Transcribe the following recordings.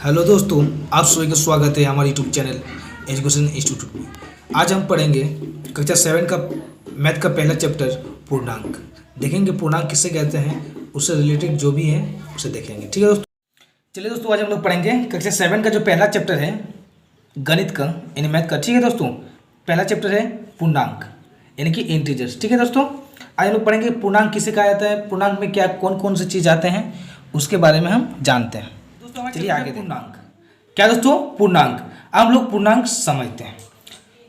Hello दोस्तों, आप सभी का स्वागत है हमारे यूट्यूब चैनल एजुकेशन इंस्टीट्यूट में। आज हम पढ़ेंगे कक्षा 7 का मैथ का पहला चैप्टर पूर्णांक। देखेंगे पूर्णांक किसे कहते हैं, उससे रिलेटेड जो भी है उसे देखेंगे। ठीक है दोस्तों, चलिए दोस्तों, आज हम लोग पढ़ेंगे कक्षा 7 का जो पहला चैप्टर है गणित का यानी मैथ का। ठीक है दोस्तों, पहला चैप्टर है पूर्णांक यानी कि इंटीजर्स। ठीक है दोस्तों, आज हम लोग पढ़ेंगे पूर्णांक किसे कहा जाता है, पूर्णांक में क्या कौन कौन सी चीज़ आते हैं उसके बारे में हम जानते हैं। चलिए आगे पूर्णांक क्या दोस्तों, पूर्णांक। अब हम लोग पूर्णांक समझते हैं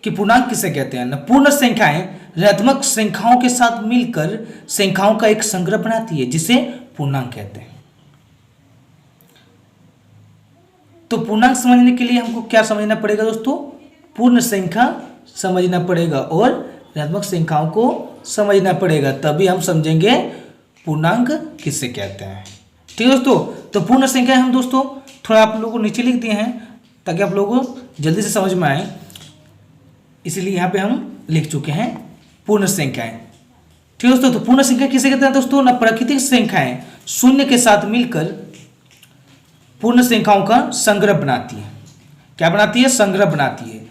कि पूर्णांक किसे कहते हैं। पूर्ण संख्याएं ऋणात्मक संख्याओं के साथ मिलकर संख्याओं का एक संग्रह बनाती है जिसे पूर्णांक कहते हैं। तो पूर्णांक समझने के लिए हमको क्या समझना पड़ेगा दोस्तों, पूर्ण संख्या समझना पड़ेगा और ऋणात्मक संख्याओं को समझना पड़ेगा, तभी हम समझेंगे पूर्णांक किसे कहते हैं। ठीक है दोस्तों, तो पूर्ण संख्या हम दोस्तों थोड़ा आप लोगों को नीचे लिख दिए हैं ताकि आप लोगों को जल्दी से समझ में आए, इसलिए यहाँ पे हम लिख चुके हैं पूर्ण संख्याएं। ठीक है दोस्तों, तो पूर्ण संख्या किसे कहते हैं दोस्तों, ना प्राकृतिक संख्याएं शून्य के साथ मिलकर पूर्ण संख्याओं का संग्रह बनाती है। क्या बनाती है, संग्रह बनाती है।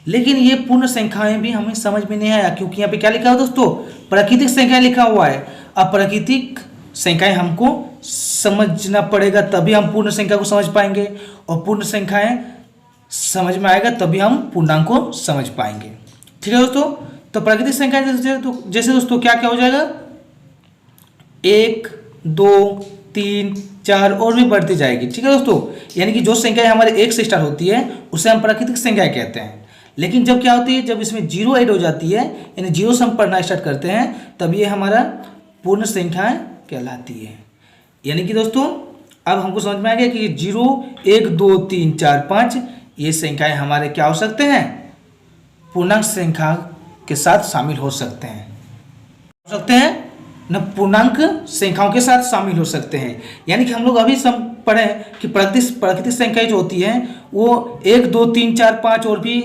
लेकिन ये पूर्ण संख्याएं भी हमें समझ में नहीं आया क्योंकि यहाँ पे क्या लिखा है दोस्तों, प्राकृतिक संख्याएं लिखा हुआ है। अब प्राकृतिक संख्याएं हमको समझना पड़ेगा तभी हम पूर्ण संख्या को समझ पाएंगे, और पूर्ण संख्याएं समझ में आएगा तभी हम पूर्णांक को समझ पाएंगे। ठीक है दोस्तों, तो प्राकृतिक संख्याएं जैसे दोस्तों क्या क्या हो जाएगा, 1 2 3 4 और भी बढ़ती जाएगी। ठीक है दोस्तों, यानी कि जो संख्या हमारे 1 से स्टार्ट होती है उसे हम प्राकृतिक संख्याएं कहते हैं। लेकिन जब क्या होती है, जब इसमें 0 ऐड हो जाती है यानी 0 से हम पढ़ना स्टार्ट करते हैं तब ये हमारा पूर्ण संख्याएं कहलाती है। यानी कि दोस्तों अब हमको समझ में आ गया कि 0 1 2 3 4 5 ये संख्याएं हमारे क्या हो सकते हैं, पूर्णांक संख्या के साथ शामिल हो सकते हैं न, पूर्णांक संख्याओं के साथ शामिल हो सकते हैं। यानी कि हम लोग अभी सब पढ़े कि प्राकृतिक संख्याएं जो होती हैं वो 1 2 3 4 5 और भी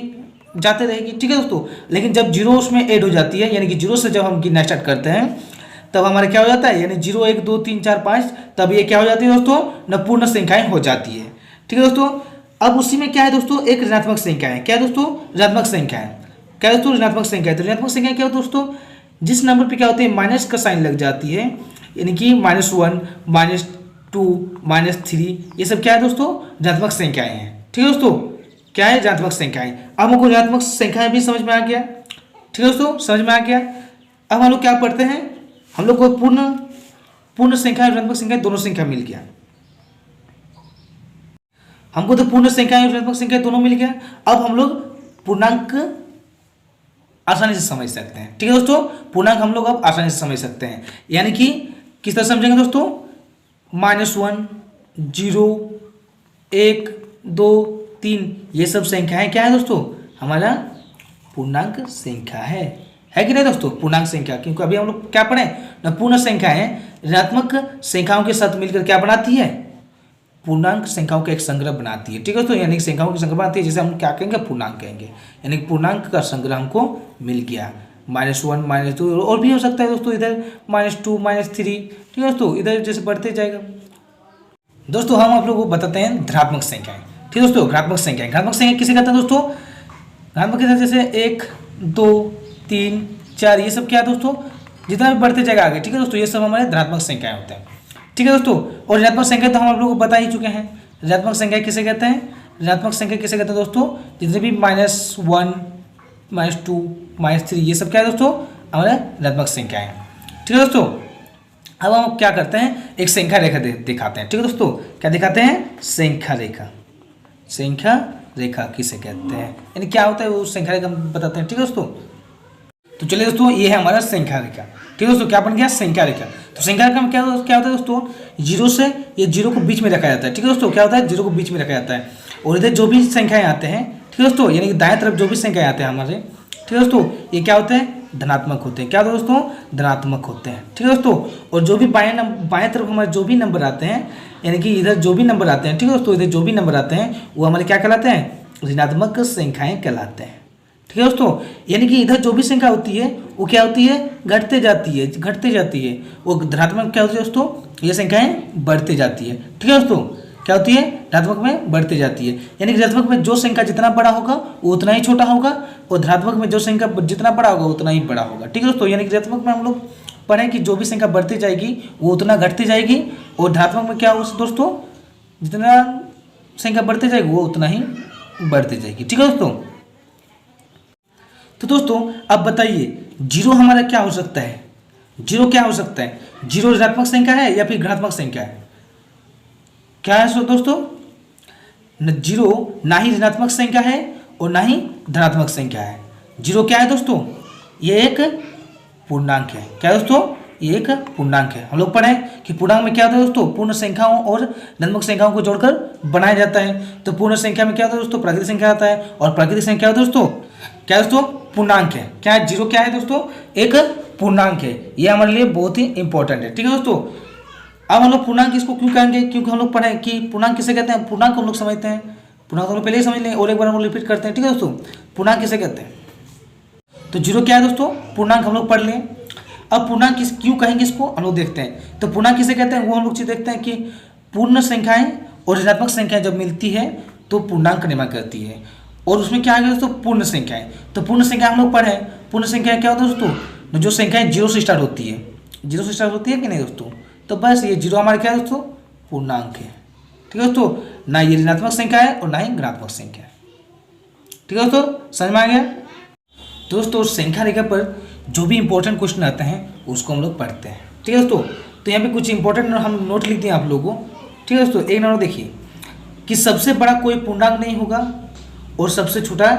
जाते रहेगी। ठीक है दोस्तों, लेकिन जब 0 उसमें ऐड हो जाती है यानी कि 0 से जब हम गिनना स्टार्ट करते हैं तब हमारा क्या हो जाता है, यानी 0 1 2 3 4 5 तब ये क्या हो जाती है दोस्तों, न पूर्ण संख्याएं हो जाती है। ठीक है दोस्तों, अब उसी में क्या है दोस्तों, एक ऋणात्मक संख्या है। क्या दोस्तों, ऋणात्मक संख्या है। क्या दोस्तों, ऋणात्मक संख्या है। तो ऋणात्मक संख्या क्या होती है दोस्तों, जिस नंबर पे क्या होती है माइनस का साइन लग जाती है, यानी कि -1 -2 -3 ये सब क्या है दोस्तों, ऋणात्मक संख्याएं हैं। ठीक है दोस्तों, क्या है, ऋणात्मक संख्याएं। अब हमको ऋणात्मक संख्याएं भी समझ में आ गया। ठीक है दोस्तों, समझ में आ गया। अब हम लोग क्या पढ़ते हैं, हम लोग को पूर्ण संख्या और ऋणात्मक संख्या दोनों संख्या मिल गया। हमको तो पूर्ण संख्या और ऋणात्मक संख्या दोनों मिल गया। अब हम लोग पूर्णांक आसानी से समझ सकते हैं। ठीक है दोस्तों, पूर्णांक हम लोग अब आसानी से समझ सकते हैं। यानी कि किस तरह समझेंगे दोस्तों, -1 0 1 2 3 ये सब संख्याएं क्या है दोस्तों, हमारा पूर्णांक संख्या है कि नहीं दोस्तों, पूर्णांक संख्या। क्योंकि अभी हम लोग क्या पढ़े ना, पूर्ण संख्याएं ऋणात्मक संख्याओं के साथ मिलकर क्या बनाती है, पूर्णांक संख्याओं का एक संग्रह बनाती है। ठीक है दोस्तों, यानी कि संख्याओं की संग्रह बनाती है जिसे हम क्या कहेंगे, पूर्णांक कहेंगे। यानी कि पूर्णांक का संग्रह हमको मिल गया। -1 -2 और भी हो सकता है दोस्तों, इधर -2 -3। ठीक है दोस्तों, इधर जैसे बढ़ते जाएगा। दोस्तों हम आप लोग को बताते हैं धनात्मक संख्याएं। ठीक है दोस्तों, घनात्मक संख्या किसे कहते हैं दोस्तों, घनात्मक संख्या जैसे 1 2 3 4 ये सब क्या है दोस्तों, जितना भी बढ़ते जाएगा आगे। ठीक है दोस्तों, ये सब हमारे धनात्मक संख्याएं होते हैं। ठीक है दोस्तों, और ऋणात्मक संख्या तो हम आप लोगों को बता ही चुके हैं। ऋणात्मक संख्या किसे कहते हैं, ऋणात्मक संख्या किसे कहते हैं दोस्तों, जितने भी -1 -2 -3 ये सब क्या है दोस्तों, हमारे ऋणात्मक संख्याएं। ठीक है दोस्तों, अब हम क्या करते हैं, एक संख्या रेखा दिखाते हैं। ठीक है दोस्तों, क्या दिखाते हैं, संख्या रेखा। संख्या रेखा किसे कहते हैं, यानी क्या होता है वो संख्या रेखा बताते हैं। ठीक है दोस्तों, तो चलिए दोस्तों, ये है हमारा संख्या रेखा। ठीक है दोस्तों, क्या बन गया, संख्या रेखा। तो संख्या रेखा में क्या होता है दोस्तों, 0 से ये 0 को बीच में रखा जाता है। ठीक है दोस्तों, क्या होता है, 0 को बीच में रखा जाता है, और इधर जो भी संख्याएं आते हैं, ठीक है दोस्तों, यानी कि दाएं तरफ जो भी संख्याएं आते हैं हमारे, ठीक है दोस्तों, ये क्या होते हैं, धनात्मक होते हैं। क्या होता है दोस्तों, धनात्मक होते हैं। ठीक है दोस्तों, और जो भी बाएं तरफ हमारे जो भी नंबर आते हैं, यानी कि इधर जो भी नंबर आते हैं, ठीक है दोस्तों, इधर जो भी नंबर आते हैं वो हमारे क्या कहलाते हैं, ऋणात्मक संख्याएं कहलाते हैं। ठीक है दोस्तों, यानी कि इधर जो भी संख्या होती है वो क्या होती है, घटते जाती है। वो धनात्मक क्या होती है दोस्तों, ये संख्याएं बढ़ते जाती है। ठीक है दोस्तों, क्या होती है, ऋणात्मक में बढ़ती जाती है। यानी कि ऋणात्मक में जो संख्या जितना बड़ा होगा वो उतना ही छोटा होगा, और धनात्मक में जो संख्या जितना बड़ा होगा उतना ही बड़ा होगा। ठीक है दोस्तों, यानी कि ऋणात्मक में हम लोग पढ़ें कि जो भी संख्या बढ़ती जाएगी वो उतना घटती जाएगी, और धनात्मक में क्या होगा दोस्तों, जितना संख्या बढ़ती जाएगी वो उतना ही बढ़ती जाएगी। ठीक है दोस्तों, तो दोस्तों अब बताइए जीरो हमारा क्या हो सकता है, जीरो क्या हो सकता है, जीरो ऋणात्मक संख्या है या फिर धनात्मक संख्या है, क्या है दोस्तों, जीरो ना ही ऋणात्मक संख्या है और ना ही धनात्मक संख्या है। जीरो क्या है दोस्तों, ये एक पूर्णांक है। क्या है दोस्तों, ये एक पूर्णांक है। हम लोग पढ़े कि पूर्णांक में क्या होता है दोस्तों, पूर्ण संख्याओं और ऋणात्मक संख्याओं को जोड़कर बनाया जाता है। तो पूर्ण संख्या में क्या होता है दोस्तों, प्राकृतिक संख्या आता है, और प्राकृतिक संख्या दोस्तों क्या है दोस्तों, पूर्णांक है। क्या है, जीरो क्या है दोस्तों, एक पूर्णांक है। ये हमारे लिए बहुत ही इंपॉर्टेंट है। ठीक है दोस्तों, अब हम लोग पूर्णांक इसको क्यों कहेंगे, क्योंकि हम लोग पढ़े कि पूर्णांक किसे कहते हैं, पूर्णांक हम लोग समझते हैं, पूर्णांक हम लोग पहले ही समझ लें और एक बार हम लोग रिपीट करते हैं। ठीक है दोस्तों, पूर्णांक किसे कहते हैं, तो जीरो क्या है दोस्तों, पूर्णांक हम लोग पढ़ लें। अब पूर्णांक किस क्यों कहेंगे इसको हम लोग देखते हैं। तो पूर्णांक किसे कहते हैं वो हम लोग चीज देखते हैं कि पूर्ण संख्याएं और ऋणात्मक संख्याएं जब मिलती है तो पूर्णांक निर्माण करती है, और उसमें क्या है दोस्तों, पूर्ण संख्याएं। तो पूर्ण संख्या हम लोग पढ़े, पूर्ण संख्या क्या होता है दोस्तों, जो संख्याएं जीरो से स्टार्ट होती है, जीरो से स्टार्ट होती है कि नहीं दोस्तों, तो बस ये जीरो हमारा क्या है दोस्तों, पूर्णांक है। ठीक है दोस्तों, ना ये ऋणात्मक संख्या है और ना ही धनात्मक संख्या है। ठीक है दोस्तों, समझ में आ गया दोस्तों। संख्या रेखा पर जो भी इंपॉर्टेंट क्वेश्चन आते हैं उसको हम लोग पढ़ते हैं। ठीक है दोस्तों, तो यहाँ पे कुछ इंपॉर्टेंट हम नोट लिख दिए आप लोगों को। ठीक है दोस्तों, एक नंबर देखिए कि सबसे बड़ा कोई पूर्णांक नहीं होगा और सबसे छोटा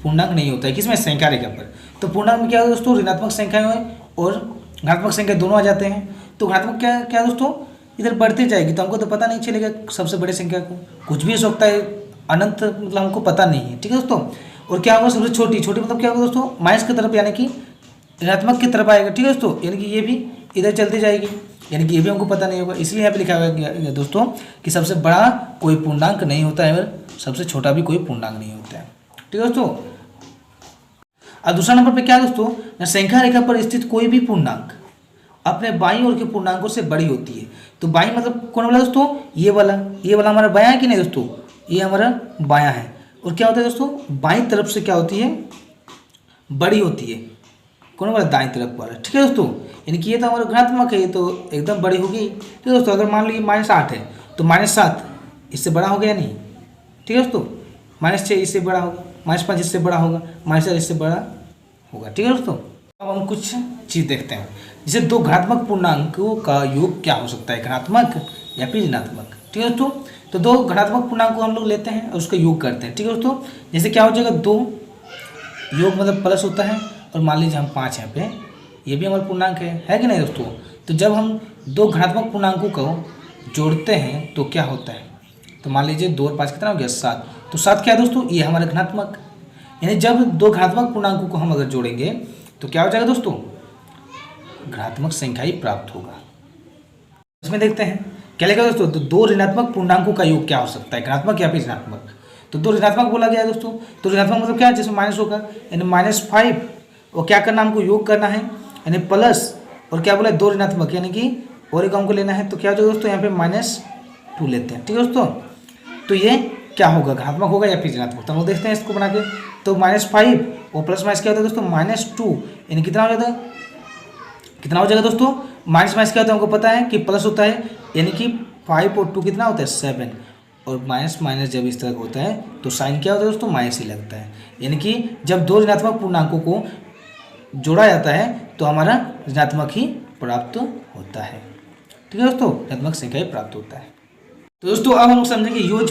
पूर्णांक नहीं होता है, किसमें, संख्या रेखा पर। तो पूर्णांक में क्या है दोस्तों, ऋणात्मक संख्याएं और धनात्मक संख्या दोनों आ जाते हैं। तो धनात्मक क्या क्या दोस्तों, इधर बढ़ती जाएगी तो हमको तो पता नहीं चलेगा सबसे बड़ी संख्या को, कुछ भी हो सकता है, अनंत मतलब हमको पता नहीं है। ठीक है दोस्तों, और क्या होगा सबसे छोटी, छोटी मतलब क्या होगा दोस्तों, माइनस की तरफ यानी कि ऋणात्मक की तरफ आएगा। ठीक है दोस्तों, यानी कि ये भी इधर चलती जाएगी, यानी कि ये भी हमको पता नहीं होगा। इसलिए यहाँ पे लिखा हुआ है दोस्तों कि सबसे बड़ा कोई पूर्णांक नहीं होता है और सबसे छोटा भी कोई पूर्णांक नहीं होता है। ठीक है दोस्तों, और दूसरा नंबर पे क्या है दोस्तों, संख्या रेखा पर स्थित कोई भी पूर्णांक अपने बाईं ओर के पूर्णांकों से बड़ी होती है। तो बाईं मतलब कौन वाला दोस्तों, ये वाला हमारा बायां है कि नहीं दोस्तों, ये हमारा बायां है। और क्या होता है दोस्तों, बाईं तरफ से क्या होती है, बड़ी होती है, कौन वाला, दाईं तरफ वाला। ठीक है दोस्तों, यानी कि ये तो हमारा धनात्मक है, ये तो एकदम बड़ी होगी। ठीक है दोस्तों, अगर मान लीजिए -8 है तो -7 इससे बड़ा हो गया नहीं। ठीक है दोस्तों, -6 इससे बड़ा होगा, -5 इससे बड़ा होगा, -4 इससे बड़ा होगा। ठीक है दोस्तों, अब हम कुछ चीज़ देखते हैं, जैसे दो घनात्मक पूर्णांकों का योग क्या हो सकता है, धनात्मक या फिर ऋणात्मक। ठीक है दोस्तों, तो दो घनात्मक पूर्णांक को हम लोग लेते हैं और उसका योग करते हैं। ठीक है दोस्तों, जैसे क्या हो जाएगा, दो योग मतलब प्लस होता है, और मान लीजिए हम 5 यहाँ पे, ये भी हमारा पूर्णांक है कि नहीं दोस्तों। तो जब हम दो घनात्मक पूर्णांकों को जोड़ते हैं तो क्या होता है, तो मान लीजिए 2 और 5 कितना हो गया, 7। तो 7 क्या है दोस्तों, ये हमारा धनात्मक, यानी जब दो घनात्मक पूर्णांकों को हम अगर जोड़ेंगे तो क्या हो जाएगा दोस्तों, घनात्मक संख्या ही प्राप्त होगा। इसमें देखते हैं क्या लिखा दोस्तों, तो दो ऋणात्मक पूर्णांकों का योग क्या हो सकता है, धनात्मक या फिर ऋणात्मक। तो दो ऋणात्मक बोला गया है दोस्तों, तो ऋणात्मक मतलब क्या है, जिसमें माइनस होगा, यानी -5, और क्या करना हमको योग करना है, यानी प्लस, और क्या बोला दो ऋणात्मक, यानी कि और एक हमको लेना है। तो क्या हो जाएगा दोस्तों, यहाँ पे -2 लेते हैं। ठीक है दोस्तों, तो ये क्या होगा, धनात्मक होगा या फिर ऋणात्मक, तो हम लोग देखते हैं इसको बना के। तो -5 और प्लस माइनस क्या होता है दोस्तों, -2, यानी कितना हो जाता है, कितना हो जाएगा दोस्तों, माइनस क्या होता है हमको पता है कि प्लस होता है, यानी कि 5 और 2 कितना होता है, 7, और माइनस माइनस जब इस तरह होता है तो साइन क्या होता है दोस्तों, माइनस ही लगता है। यानी कि जब दो ऋणात्मक पूर्णांकों को जोड़ा जाता है तो हमारा ऋणात्मक ही प्राप्त होता है। ठीक है दोस्तों, ऋणात्मक संख्या ही प्राप्त होता है। तो दोस्तों अब हम लोग समझेंगे योज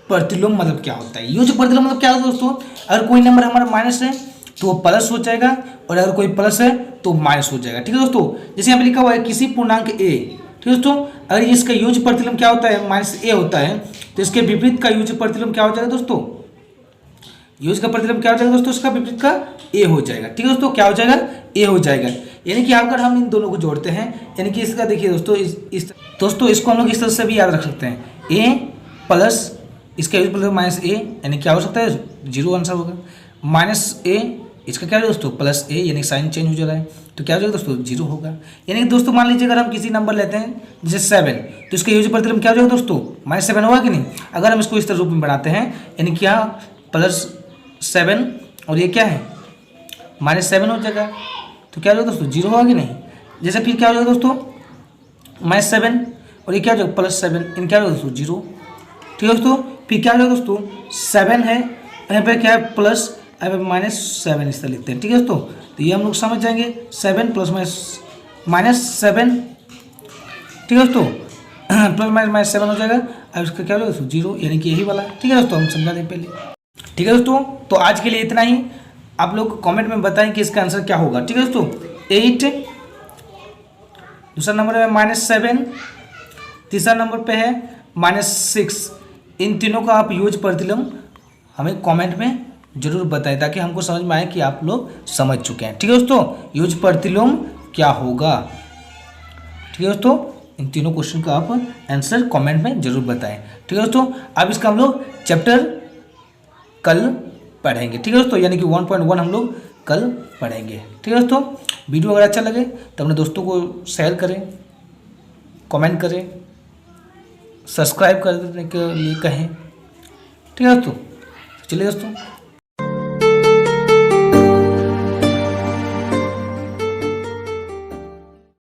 प्रतिलोम मतलब क्या होता है। योज प्रतिलोम मतलब क्या होता है दोस्तों, अगर कोई नंबर हमारा माइनस है तो वो प्लस हो जाएगा, और अगर कोई प्लस है तो माइनस हो जाएगा। ठीक है दोस्तों, जैसे यहाँ पे लिखा हुआ है किसी पूर्णांक a, ठीक है दोस्तों, अगर इसका योज प्रतिलोम क्या होता है, -a होता है, तो इसके विपरीत का योज प्रतिलोम क्या हो जाएगा दोस्तों, योज का प्रतिलोम क्या हो जाएगा दोस्तों, इसका विपरीत का a हो जाएगा। ठीक है दोस्तों, क्या हो जाएगा, a हो जाएगा। यानी कि अगर हम इन दोनों को जोड़ते हैं, यानी कि इसका देखिए दोस्तों, दोस्तों इसको हम लोग इस तरह से भी याद रख सकते हैं, a प्लस इसका योज प्रतिलोम -a, यानी क्या हो सकता है, 0 आंसर होगा, -a इसका क्या हो जाएगा दोस्तों प्लस ए, यानी साइन चेंज हो जा रहा है, तो क्या हो जाएगा दोस्तों 0 होगा। यानी कि दोस्तों मान लीजिए अगर हम किसी नंबर लेते हैं जैसे 7, तो इसका यूज प्रतिलोम क्या हो जाएगा दोस्तों -7 होगा कि नहीं। अगर हम इसको इस तरह रूप में बनाते हैं यानी क्या +7 और ये क्या है -7 हो जाएगा, तो क्या हो जाएगा दोस्तों 0 होगा कि नहीं। जैसे फिर क्या हो जाएगा दोस्तों -7 और ये क्या हो जाएगा +7, इन क्या हो जाएगा दोस्तों 0। ठीक है दोस्तों, फिर क्या हो जाएगा दोस्तों 7 है, यहाँ पे क्या है प्लस, यहाँ पे -7 इस तरह लिखते हैं। ठीक है दोस्तों, तो ये हम लोग समझ जाएंगे 7 + -7। ठीक है दोस्तों, प्लस -7 हो जाएगा। अब इसका क्या हो जाएगा दोस्तों 0, यानी कि यही वाला। ठीक है दोस्तों, हम समझा दें पहले। ठीक है दोस्तों, तो आज के लिए इतना ही। आप लोग कमेंट में बताएं कि इसका आंसर क्या होगा। ठीक है दोस्तों, 8, दूसरा नंबर है -7, तीसरा नंबर पे है -6। इन तीनों का आप यूज प्रतिलोम हमें कमेंट में जरूर बताएं ताकि हमको समझ में आए कि आप लोग समझ चुके हैं। ठीक है दोस्तों, यूज प्रतिलोम क्या होगा। ठीक है दोस्तों, इन तीनों क्वेश्चन का आप आंसर कमेंट में जरूर बताएं। ठीक है दोस्तों, अब इसका हम लोग चैप्टर कल पढ़ेंगे। ठीक है दोस्तों, यानी कि 1.1 हम लोग कल पढ़ेंगे। ठीक है दोस्तों, वीडियो अगर अच्छा लगे तो अपने दोस्तों को शेयर करें, कमेंट करें, सब्सक्राइब करने के लिए कहें। ठीक है दोस्तों, चलिए दोस्तों।